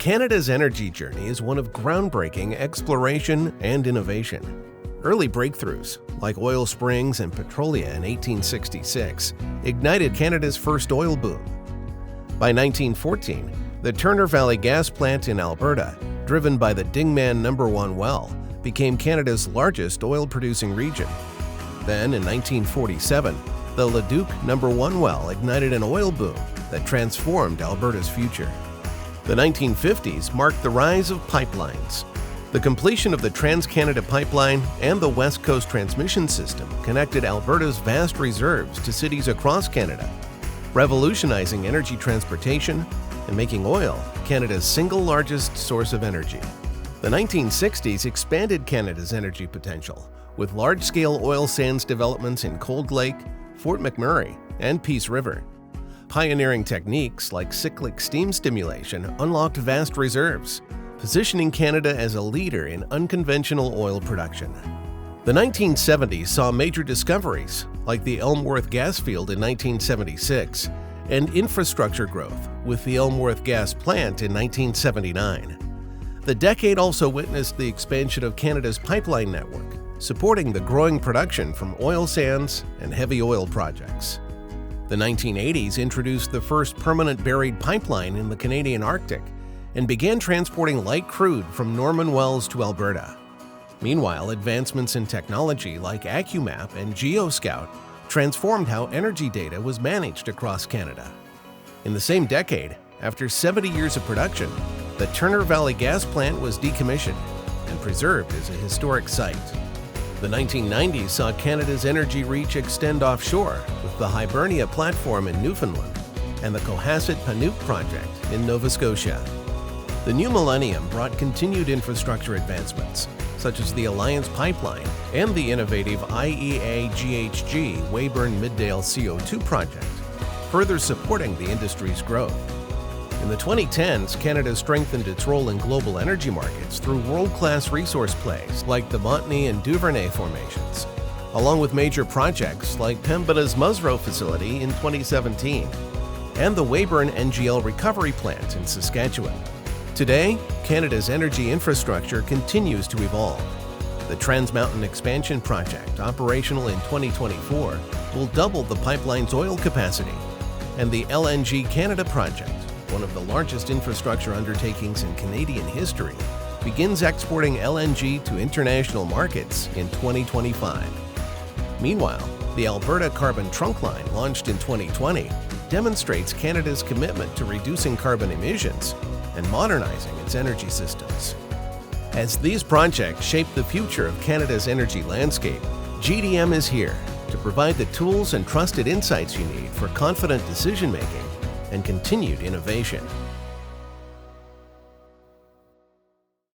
Canada's energy journey is one of groundbreaking exploration and innovation. Early breakthroughs, like oil springs and Petrolia in 1866, ignited Canada's first oil boom. By 1914, the Turner Valley Gas Plant in Alberta, driven by the Dingman No. 1 well, became Canada's largest oil-producing region. Then, in 1947, the Leduc No. 1 well ignited an oil boom that transformed Alberta's future. The 1950s marked the rise of pipelines. The completion of the Trans-Canada Pipeline and the West Coast Transmission System connected Alberta's vast reserves to cities across Canada, revolutionizing energy transportation and making oil Canada's single largest source of energy. The 1960s expanded Canada's energy potential with large-scale oil sands developments in Cold Lake, Fort McMurray, and Peace River. Pioneering techniques like cyclic steam stimulation unlocked vast reserves, positioning Canada as a leader in unconventional oil production. The 1970s saw major discoveries like the Elmworth gas field in 1976 and infrastructure growth with the Elmworth gas plant in 1979. The decade also witnessed the expansion of Canada's pipeline network, supporting the growing production from oil sands and heavy oil projects. The 1980s introduced the first permanent buried pipeline in the Canadian Arctic and began transporting light crude from Norman Wells to Alberta. Meanwhile, advancements in technology like AccuMap and GeoScout transformed how energy data was managed across Canada. In the same decade, after 70 years of production, the Turner Valley Gas Plant was decommissioned and preserved as a historic site. The 1990s saw Canada's energy reach extend offshore with the Hibernia platform in Newfoundland and the Cohasset Panuke project in Nova Scotia. The new millennium brought continued infrastructure advancements, such as the Alliance Pipeline and the innovative IEA-GHG Weyburn-Middale CO2 project, further supporting the industry's growth. In the 2010s, Canada strengthened its role in global energy markets through world-class resource plays like the Montney and Duvernay formations, along with major projects like Pembina's Musreau facility in 2017 and the Weyburn NGL recovery plant in Saskatchewan. Today, Canada's energy infrastructure continues to evolve. The Trans Mountain Expansion Project, operational in 2024, will double the pipeline's oil capacity, and the LNG Canada project, one of the largest infrastructure undertakings in Canadian history, begins exporting LNG to international markets in 2025. Meanwhile, the Alberta Carbon Trunk Line, launched in 2020, demonstrates Canada's commitment to reducing carbon emissions and modernizing its energy systems. As these projects shape the future of Canada's energy landscape, GDM is here to provide the tools and trusted insights you need for confident decision-making and continued innovation.